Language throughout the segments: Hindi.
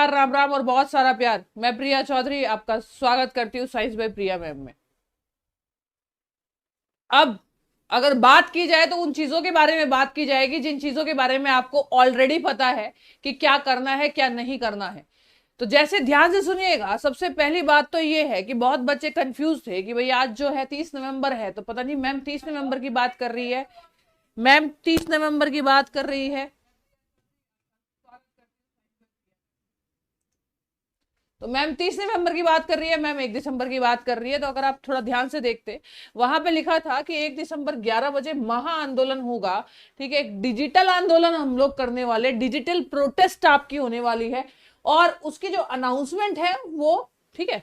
राम राम और बहुत सारा प्यार। मैं प्रिया चौधरी आपका स्वागत करती हूँ साइंस बाय प्रिया मैम में। अब अगर बात की जाए तो उन चीजों के बारे में बात की जाएगी जिन चीजों के बारे में आपको ऑलरेडी पता है कि क्या करना है क्या नहीं करना है। तो जैसे ध्यान से सुनिएगा, सबसे पहली बात तो ये है कि बहुत बच्चे कंफ्यूज थे कि भाई आज जो है 30 नवंबर है, तो पता नहीं मैम 30 नवंबर की बात कर रही है, मैम 30 नवंबर की बात कर रही है। तो मैम 30 नवंबर की बात कर रही है, मैम 1 दिसंबर की बात कर रही है। तो अगर आप थोड़ा ध्यान से देखते, वहां पे लिखा था कि 1 दिसंबर 11 बजे महा आंदोलन होगा। ठीक है, एक डिजिटल आंदोलन हम लोग करने वाले, डिजिटल प्रोटेस्ट आपकी होने वाली है। और उसकी जो अनाउंसमेंट है वो, ठीक है,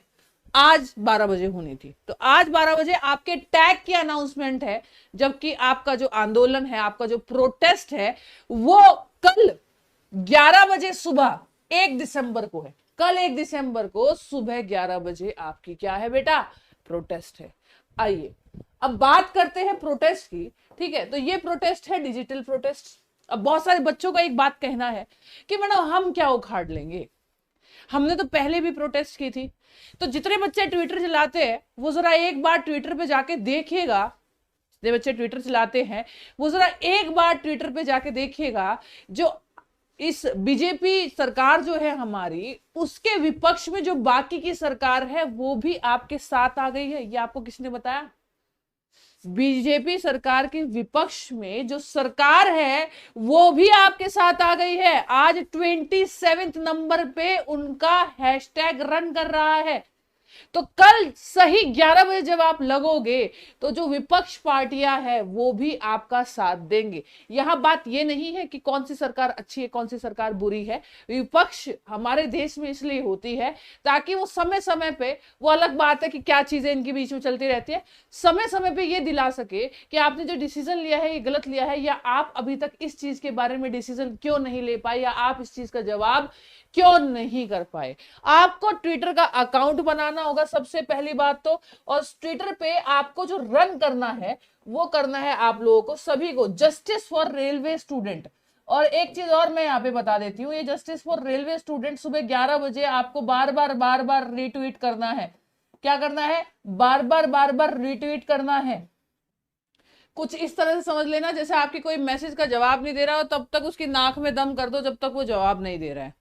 आज 12 बजे होनी थी। तो आज 12 बजे आपके टैग की अनाउंसमेंट है, जबकि आपका जो आंदोलन है, आपका जो प्रोटेस्ट है, वो कल 11 बजे सुबह 1 दिसंबर को है। कल 1 दिसंबर को सुबह 11 बजे आपकी क्या है बेटा, प्रोटेस्ट है। आइए अब बात करते हैं प्रोटेस्ट की। ठीक है, तो ये प्रोटेस्ट है डिजिटल प्रोटेस्ट। अब बहुत सारे बच्चों का एक बात कहना है कि मैडम हम क्या उखाड़ लेंगे, हमने तो पहले भी प्रोटेस्ट की थी। तो जितने बच्चे ट्विटर चलाते हैं वो जरा एक बार ट्विटर पे जाके देखिएगा, जितने बच्चे ट्विटर चलाते हैं वो जरा एक बार ट्विटर पे जाके देखिएगा, जो इस बीजेपी सरकार जो है हमारी, उसके विपक्ष में जो बाकी की सरकार है वो भी आपके साथ आ गई है। ये आपको किसने बताया? बीजेपी सरकार के विपक्ष में जो सरकार है वो भी आपके साथ आ गई है। आज 27 नंबर पे उनका हैशटैग रन कर रहा है। तो कल सही 11 बजे जब आप लगोगे तो जो विपक्ष पार्टियां हैं वो भी आपका साथ देंगे। यहां बात ये नहीं है कि कौन सी सरकार अच्छी है कौन सी सरकार बुरी है। विपक्ष हमारे देश में इसलिए होती है ताकि वो समय समय पे, वो अलग बात है कि क्या चीजें इनके बीच में चलती रहती है, समय समय पे ये दिला सके कि आपने जो डिसीजन लिया है ये गलत लिया है, या आप अभी तक इस चीज के बारे में डिसीजन क्यों नहीं ले पाए, या आप इस चीज का जवाब क्यों नहीं कर पाए। आपको ट्विटर का अकाउंट बनाना होगा सबसे पहली बात तो, और ट्विटर पे आपको जो रन करना है वो करना है आप लोगों को सभी को, जस्टिस फॉर रेलवे स्टूडेंट। और एक चीज और मैं यहाँ पे बता देती हूँ, ये जस्टिस फॉर रेलवे स्टूडेंट सुबह 11 बजे आपको बार बार रिट्वीट करना है। क्या करना है? बार बार रिट्वीट करना है। कुछ इस तरह से समझ लेना जैसे आपकी कोई मैसेज का जवाब नहीं दे रहा हो, तब तक उसकी नाक में दम कर दो जब तक वो जवाब नहीं दे रहा है।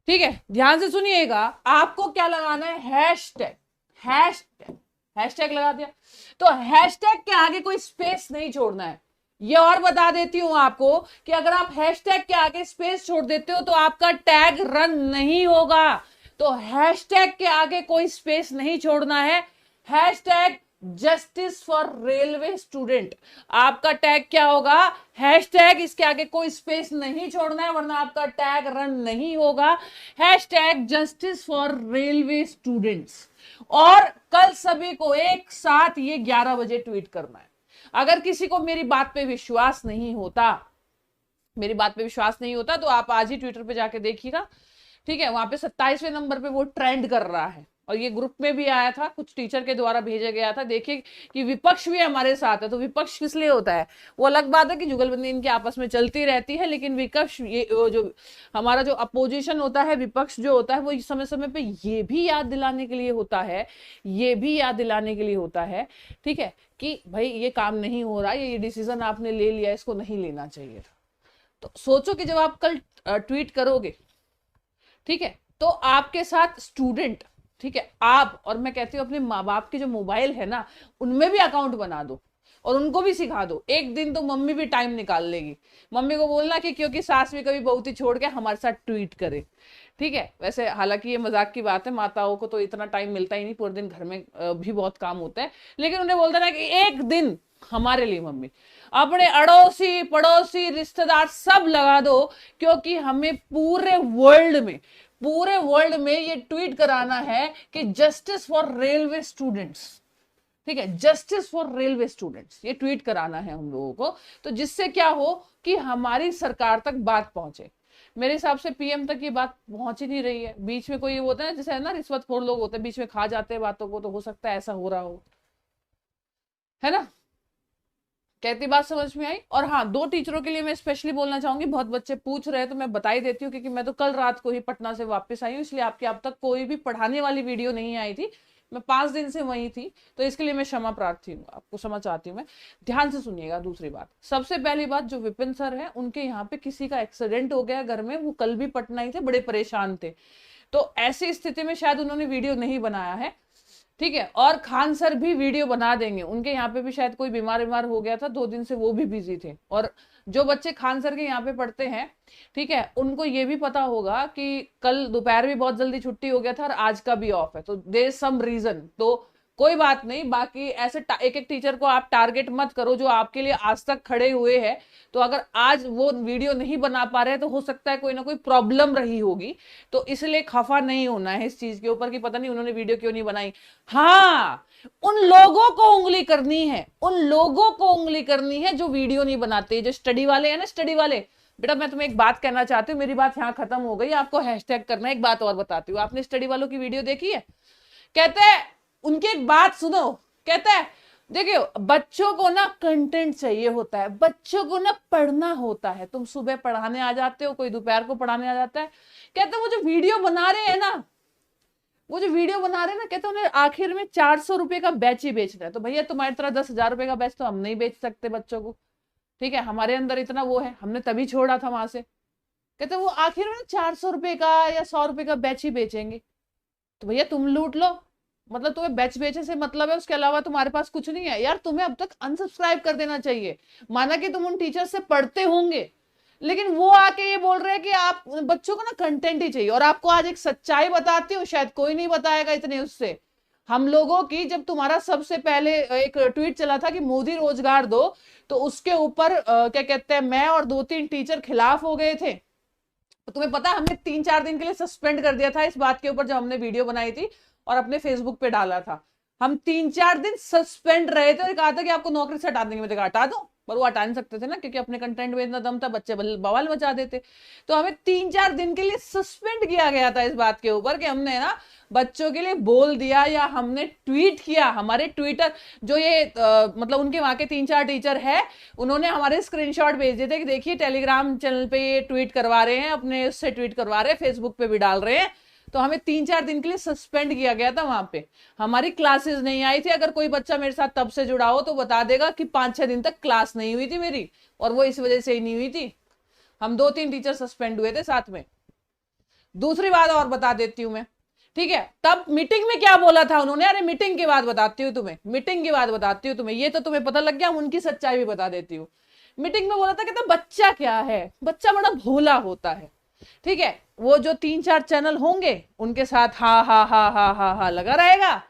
ठीक है, ध्यान से सुनिएगा। आपको क्या लगाना है? हैशटैग। हैशटैग, हैशटैग लगा दिया तो हैशटैग के आगे कोई स्पेस नहीं छोड़ना है। ये और बता देती हूं आपको कि अगर आप हैशटैग के आगे स्पेस छोड़ देते हो तो आपका टैग रन नहीं होगा। तो हैशटैग के आगे कोई स्पेस नहीं छोड़ना है। Hashtag justice for railway student, आपका टैग क्या होगा? हैशटैग, इसके आगे कोई स्पेस नहीं छोड़ना है वरना आपका टैग रन नहीं होगा। Hashtag justice for railway students. और कल सभी को एक साथ ये 11 बजे ट्वीट करना है। अगर किसी को मेरी बात पे विश्वास नहीं होता, मेरी बात पे विश्वास नहीं होता तो आप आज ही ट्विटर पे जाके देखिएगा। ठीक है, वहां पे 27वें नंबर पे वो ट्रेंड कर रहा है, और ये ग्रुप में भी आया था, कुछ टीचर के द्वारा भेजा गया था। देखिए कि विपक्ष भी हमारे साथ है। तो विपक्ष किस लिए होता है? वो अलग बात है कि जुगलबंदी इनकी आपस में चलती रहती है, लेकिन विपक्ष, ये जो हमारा जो अपोजिशन होता है, विपक्ष जो होता है, वो समय समय पे ये भी याद दिलाने के लिए होता है, ये भी याद दिलाने के लिए होता है, ठीक है, कि भाई ये काम नहीं हो रहा, ये डिसीजन आपने ले लिया, इसको नहीं लेना चाहिए था। तो सोचो कि जब आप कल ट्वीट करोगे, ठीक है, तो आपके साथ स्टूडेंट, ठीक है, आप, और मैं कहती हूं अपने माँ बाप के जो मोबाइल है ना उनमें भी अकाउंट बना दो और उनको भी सिखा दो। एक दिन तो मम्मी भी टाइम निकाल लेगी। मम्मी को बोलना कि क्योंकि सास भी कभी बहुत ही छोड़ के हमारे साथ ट्वीट करे। ठीक है, वैसे हालांकि ये मजाक की बात है, माताओं को तो इतना टाइम मिलता ही नहीं, पूरे दिन घर में भी बहुत काम होता है, लेकिन उन्हें बोलता ना कि एक दिन हमारे लिए मम्मी, अपने अड़ोसी पड़ोसी रिश्तेदार सब लगा दो, क्योंकि हमें पूरे वर्ल्ड में ये ट्वीट कराना है कि जस्टिस फॉर रेलवे स्टूडेंट्स। ठीक है, जस्टिस फॉर रेलवे स्टूडेंट्स, ये ट्वीट कराना है हम लोगों को। तो जिससे क्या हो कि हमारी सरकार तक बात पहुंचे। मेरे हिसाब से पीएम तक ये बात पहुंच ही नहीं रही है। बीच में कोई होता है जैसे है ना, रिश्वतखोर लोग होते हैं, बीच में खा जाते हैं बातों को, तो हो सकता है ऐसा हो रहा हो, है ना। कहती बात समझ में आई। और हाँ, 2 टीचरों के लिए मैं स्पेशली बोलना चाहूंगी, बहुत बच्चे पूछ रहे हैं तो मैं बता ही देती हूँ, क्योंकि मैं तो कल रात को ही पटना से वापस आई हूँ, इसलिए आपके अब तक कोई भी पढ़ाने वाली वीडियो नहीं आई थी। मैं 5 दिन से वहीं थी, तो इसके लिए मैं क्षमा प्रार्थी हूँ, आपको क्षमा चाहती हूँ मैं। ध्यान से सुनिएगा। दूसरी बात, सबसे पहली बात, जो विपिन सर है उनके यहाँ पे किसी का एक्सीडेंट हो गया घर में, वो कल भी पटना ही थे, बड़े परेशान थे, तो ऐसी स्थिति में शायद उन्होंने वीडियो नहीं बनाया है, ठीक है। और खान सर भी वीडियो बना देंगे, उनके यहाँ पे भी शायद कोई बीमार हो गया था 2 दिन से, वो भी बिजी थे। और जो बच्चे खान सर के यहाँ पे पढ़ते हैं, ठीक है, उनको ये भी पता होगा कि कल दोपहर भी बहुत जल्दी छुट्टी हो गया था और आज का भी ऑफ है, तो देयर सम रीजन। तो कोई बात नहीं, बाकी ऐसे एक एक टीचर को आप टारगेट मत करो जो आपके लिए आज तक खड़े हुए हैं। तो अगर आज वो वीडियो नहीं बना पा रहे हैं तो हो सकता है कोई ना कोई प्रॉब्लम रही होगी, तो इसलिए खफा नहीं होना है इस चीज के ऊपर कि पता नहीं उन्होंने वीडियो क्यों नहीं बनाई। हाँ, उन लोगों को उंगली करनी है, उन लोगों को उंगली करनी है जो वीडियो नहीं बनाते, जो स्टडी वाले हैं ना, स्टडी वाले। बेटा मैं तुम्हें एक बात कहना चाहती हूँ, मेरी बात यहाँ खत्म हो गई, आपको हैशटैग करना है। एक बात और बताती हूँ, आपने स्टडी वालों की वीडियो देखी है? कहते हैं, उनकी एक बात सुनो, कहता है देखियो, बच्चों को ना कंटेंट चाहिए होता है, बच्चों को ना पढ़ना होता है। तुम सुबह पढ़ाने आ जाते हो, कोई दोपहर को पढ़ाने आ जाता है, कहते वो जो वीडियो बना रहे हैं ना, वो जो वीडियो बना रहे हैं ना, कहते उन्हें आखिर में 400 रुपए का बैच ही बेचना है। तो भैया तुम्हारी तरह 10,000 रुपए का बैच तो हम नहीं बेच सकते बच्चों को, ठीक है, हमारे अंदर इतना वो है, हमने तभी छोड़ा था वहां से। कहते वो आखिर में 400 रुपए का या 100 रुपए का बैच ही बेचेंगे। तो भैया तुम लूट लो, मतलब तुम्हें बैच बेचे से मतलब है, उसके अलावा तुम्हारे पास कुछ नहीं है। यार तुम्हें अब तक अनसब्सक्राइब कर देना चाहिए। माना कि तुम उन टीचर से पढ़ते होंगे, लेकिन वो आके ये बोल रहे हैं कि आप बच्चों को ना कंटेंट ही चाहिए। और आपको आज एक सच्चाई बताती हूँ, शायद कोई नहीं बताएगा इतने उससे, हम लोगों की, जब तुम्हारा सबसे पहले एक ट्वीट चला था कि मोदी रोजगार दो, तो उसके ऊपर क्या कहते हैं, मैं और 2-3 टीचर खिलाफ हो गए थे। तो तुम्हें पता है हमने 3-4 दिन के लिए सस्पेंड कर दिया था इस बात के ऊपर, जब हमने वीडियो बनाई थी और अपने फेसबुक पे डाला था। हम 3-4 दिन सस्पेंड रहे थे और कहा था कि आपको नौकरी से हटा देंगे। मैं हटा दो, पर वो हटा नहीं सकते थे ना, क्योंकि अपने कंटेंट में इतना दम था, बच्चे बवाल मचा देते। तो हमें 3-4 दिन के लिए सस्पेंड किया गया था इस बात के ऊपर कि हमने ना बच्चों के लिए बोल दिया, या हमने ट्वीट किया। हमारे ट्विटर जो ये मतलब उनके वहां के 3-4 टीचर है, उन्होंने हमारे स्क्रीनशॉट भेज दिए थे कि देखिए टेलीग्राम चैनल पे ये ट्वीट करवा रहे हैं, अपने उससे ट्वीट करवा रहे हैं, फेसबुक पे भी डाल रहे हैं। तो हमें 3-4 दिन के लिए सस्पेंड किया गया था वहां पे, हमारी क्लासेस नहीं आई थी। अगर कोई बच्चा मेरे साथ तब से जुड़ा हो तो बता देगा कि 5-6 दिन तक क्लास नहीं हुई थी मेरी, और वो इस वजह से ही नहीं हुई थी। हम 2-3 टीचर सस्पेंड हुए थे साथ में। दूसरी बात और बता देती हूं मैं, ठीक है, तब मीटिंग में क्या बोला था उन्होंने। अरे मीटिंग की बात बताती हूँ तुम्हें, मीटिंग की बात बताती हूँ तुम्हें, ये तो तुम्हें पता लग गया, उनकी सच्चाई भी बता देती हूँ। मीटिंग में बोला था, कहता बच्चा क्या है, बच्चा बड़ा भोला होता है, ठीक है। वो जो 3-4 चैनल होंगे उनके साथ हा हा हा हा हा हा लगा रहेगा,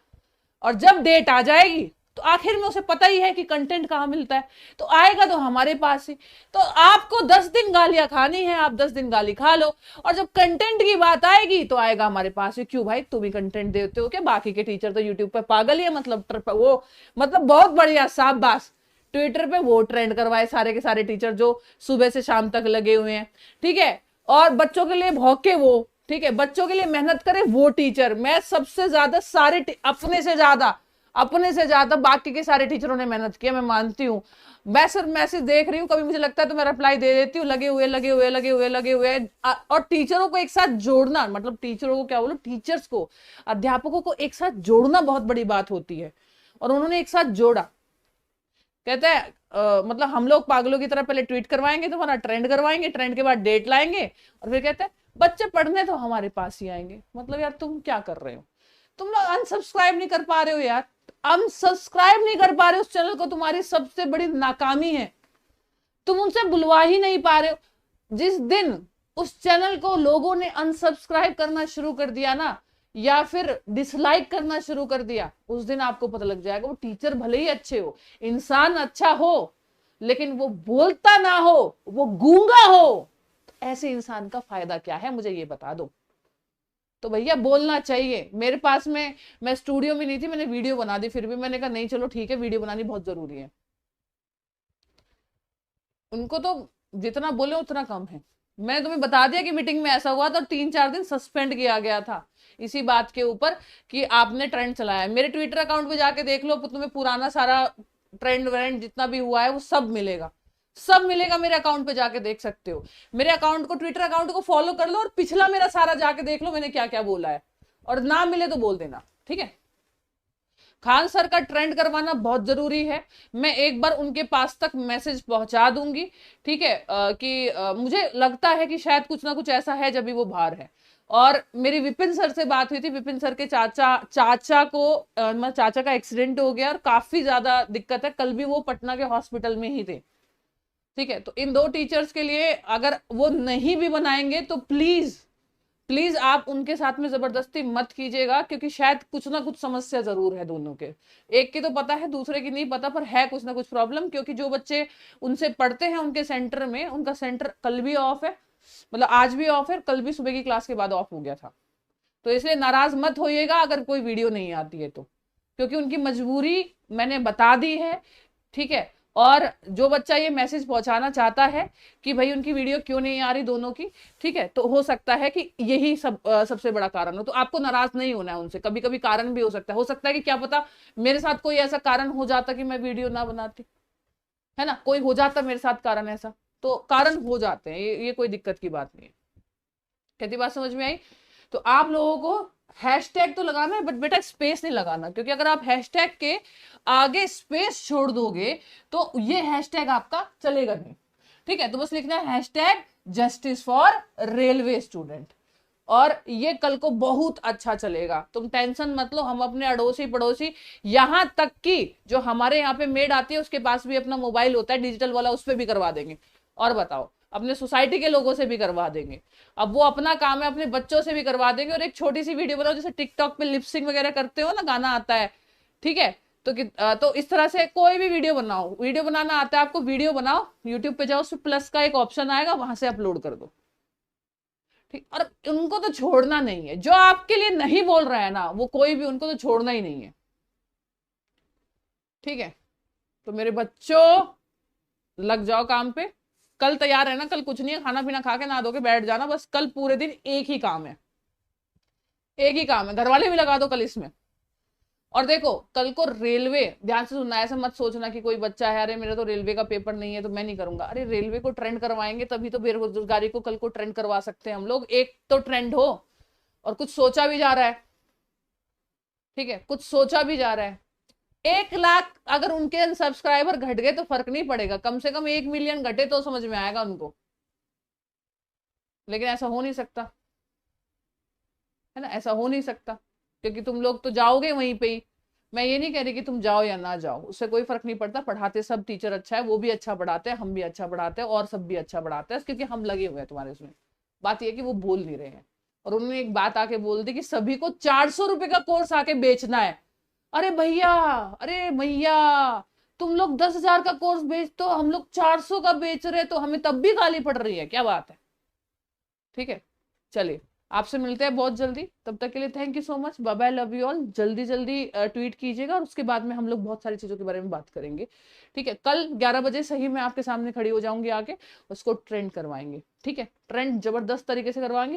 और जब डेट आ जाएगी तो आखिर में उसे पता ही है कि कंटेंट कहां मिलता है, तो आएगा तो हमारे पास ही। तो आपको 10 दिन गालियां खानी है, आप 10 दिन गाली खा लो, और जब कंटेंट की बात आएगी तो आएगा हमारे पास ही। क्यों भाई, तुम ही कंटेंट देते हो क्या? बाकी के टीचर तो यूट्यूब पे पागल ही है, मतलब वो मतलब बहुत बढ़िया शाबाश, ट्विटर पे वो ट्रेंड करवाए सारे के सारे टीचर जो सुबह से शाम तक लगे हुए हैं, ठीक है, और बच्चों के लिए भौंके वो, ठीक है, बच्चों के लिए मेहनत करे वो टीचर। मैं सबसे ज्यादा सारे अपने से ज्यादा बाकी के सारे टीचरों ने मेहनत किया, मैं मानती हूँ। मैं सिर्फ मैसेज देख रही हूँ, कभी मुझे लगता है तो मैं रिप्लाई दे देती हूँ, लगे हुए। और टीचरों को एक साथ जोड़ना, मतलब टीचरों को क्या बोलो, टीचर्स को, अध्यापकों को एक साथ जोड़ना बहुत बड़ी बात होती है, और उन्होंने एक साथ जोड़ा। कहते हैं मतलब हम लोग पागलों की तरह पहले ट्वीट करवाएंगे, तुम्हारा ट्रेंड करवाएंगे, ट्रेंड के बाद डेट लाएंगे, और फिर कहते हैं बच्चे पढ़ने तो हमारे पास ही आएंगे। मतलब यार तुम क्या कर रहे हो? तुम लोग अनसब्सक्राइब नहीं कर पा रहे हो यार, अनसब्सक्राइब नहीं कर पा रहे हो उस चैनल को, तुम्हारी सबसे बड़ी नाकामी है। तुम उनसे बुलवा ही नहीं पा रहे हो। जिस दिन उस चैनल को लोगों ने अनसब्सक्राइब करना शुरू कर दिया ना, या फिर डिसलाइक करना शुरू कर दिया, उस दिन आपको पता लग जाएगा वो टीचर भले ही अच्छे हो, इंसान अच्छा हो, लेकिन वो बोलता ना हो, वो गूंगा हो, तो ऐसे इंसान का फायदा क्या है, मुझे ये बता दो। तो भैया बोलना चाहिए। मेरे पास में, मैं स्टूडियो में नहीं थी, मैंने वीडियो बना दी, फिर भी मैंने कहा नहीं चलो ठीक है, वीडियो बनानी बहुत जरूरी है। उनको तो जितना बोले उतना कम है। मैं तुम्हें बता दिया कि मीटिंग में ऐसा हुआ था, और 3-4 दिन सस्पेंड किया गया था इसी बात के ऊपर कि आपने ट्रेंड चलाया है। मेरे ट्विटर अकाउंट पे जाके देख लो, तुम्हें पुराना सारा ट्रेंड व्रेंड जितना भी हुआ है वो सब मिलेगा, सब मिलेगा। मेरे अकाउंट पे जाके देख सकते हो। मेरे अकाउंट को, ट्विटर अकाउंट को फॉलो कर लो और पिछला मेरा सारा जाके देख लो मैंने क्या क्या बोला है, और ना मिले तो बोल देना, ठीक है। खान सर का ट्रेंड करवाना बहुत जरूरी है। मैं एक बार उनके पास तक मैसेज पहुंचा दूंगी, ठीक है, कि मुझे लगता है कि शायद कुछ ना कुछ ऐसा है जब भी वो बाहर है। और मेरी विपिन सर से बात हुई थी, विपिन सर के चाचा को चाचा का एक्सीडेंट हो गया और काफी ज्यादा दिक्कत है, कल भी वो पटना के हॉस्पिटल में ही थे, ठीक है। तो इन 2 टीचर्स के लिए अगर वो नहीं भी बनाएंगे तो प्लीज प्लीज आप उनके साथ में जबरदस्ती मत कीजिएगा, क्योंकि शायद कुछ ना कुछ समस्या जरूर है दोनों के। एक की तो पता है, दूसरे की नहीं पता, पर है कुछ ना कुछ प्रॉब्लम। क्योंकि जो बच्चे उनसे पढ़ते हैं उनके सेंटर में, उनका सेंटर कल भी ऑफ है, मतलब आज भी ऑफ है, कल भी सुबह की क्लास के बाद ऑफ हो गया था। तो इसलिए नाराज मत होइएगा अगर कोई वीडियो नहीं आती है तो, क्योंकि उनकी मजबूरी मैंने बता दी है, ठीक है। और जो बच्चा ये मैसेज पहुंचाना चाहता है कि भाई उनकी वीडियो क्यों नहीं आ रही दोनों की, ठीक है, तो हो सकता है कि यही सबसे बड़ा कारण हो। तो आपको नाराज नहीं होना है उनसे। कभी कभी कारण भी हो सकता है कि क्या पता मेरे साथ कोई ऐसा कारण हो जाता कि मैं वीडियो ना बनाती, है ना, कोई हो जाता मेरे साथ कारण ऐसा, तो कारण हो जाते हैं, ये कोई दिक्कत की बात नहीं है। कहती बात समझ में आई? तो आप लोगों को हैशटैग तो लगाना है, बट बेटा स्पेस नहीं लगाना, क्योंकि अगर आप हैशटैग के आगे स्पेस छोड़ दोगे तो ये हैशटैग आपका चलेगा नहीं, ठीक है। तो बस लिखना है hashtag justice for railway student, और ये कल को बहुत अच्छा चलेगा, तुम टेंशन मत लो। हम अपने अड़ोसी पड़ोसी, यहां तक कि जो हमारे यहाँ पे मेड आती है उसके पास भी अपना मोबाइल होता है डिजिटल वाला, उस पर भी करवा देंगे। और बताओ, अपने सोसाइटी के लोगों से भी करवा देंगे। अब वो अपना काम है, अपने बच्चों से भी करवा देंगे। और एक छोटी सी वीडियो बनाओ, जैसे टिकटॉक पे लिपसिंग वगैरह करते हो ना, गाना आता है, ठीक है, तो इस तरह से कोई भी वीडियो बनाओ, वीडियो बनाना आता है आपको, वीडियो बनाओ, यूट्यूब पे जाओ, उसमें प्लस का एक ऑप्शन आएगा, वहां से अपलोड कर दो, ठीक। और उनको तो छोड़ना नहीं है, जो आपके लिए नहीं बोल रहा है ना, वो कोई भी, उनको तो छोड़ना ही नहीं है, ठीक है। तो मेरे बच्चों लग जाओ काम पे, कल तैयार है ना, कल कुछ नहीं है, खाना पीना खा के नहा धो के बैठ जाना, बस कल पूरे दिन एक ही काम है, एक ही काम है, घर वाले भी लगा दो कल इसमें। और देखो कल को रेलवे, ध्यान से सुनना, ऐसा मत सोचना कि कोई बच्चा है, अरे मेरा तो रेलवे का पेपर नहीं है तो मैं नहीं करूंगा। अरे रेलवे को ट्रेंड करवाएंगे तभी तो बेरोजगारी को कल को ट्रेंड करवा सकते हैं हम लोग। एक तो ट्रेंड हो, और कुछ सोचा भी जा रहा है, ठीक है, कुछ सोचा भी जा रहा है। 1 लाख अगर उनके सब्सक्राइबर घट गए तो फर्क नहीं पड़ेगा, कम से कम 1 मिलियन घटे तो समझ में आएगा उनको। लेकिन ऐसा हो नहीं सकता, है ना, ऐसा हो नहीं सकता, क्योंकि तुम लोग तो जाओगे वहीं पे ही। मैं ये नहीं कह रही कि तुम जाओ या ना जाओ, उससे कोई फर्क नहीं पड़ता। पढ़ाते सब टीचर अच्छा है, वो भी अच्छा पढ़ाते हैं, हम भी अच्छा पढ़ाते हैं, और सब भी अच्छा पढ़ाते हैं, क्योंकि हम लगे हुए हैं तुम्हारे उसमें। बात यह कि वो बोल नहीं रहे हैं, और उन्होंने एक बात आके बोल दी कि सभी को 400 रुपए का कोर्स आके बेचना है। अरे भैया, अरे भैया, तुम लोग 10,000 का कोर्स बेच तो हम लोग 400 का बेच रहे, तो हमें तब भी गाली पड़ रही है, क्या बात है, ठीक है। चलिए, आपसे मिलते हैं बहुत जल्दी, तब तक के लिए thank you so much, bye bye, love you all. जल्दी जल्दी ट्वीट कीजिएगा, और उसके बाद में हम लोग बहुत सारी चीजों के बारे में बात करेंगे, ठीक है। कल 11 बजे सही मैं आपके सामने खड़ी हो जाऊंगी आके, उसको ट्रेंड करवाएंगे, ठीक है, ट्रेंड जबरदस्त तरीके से करवाएंगे।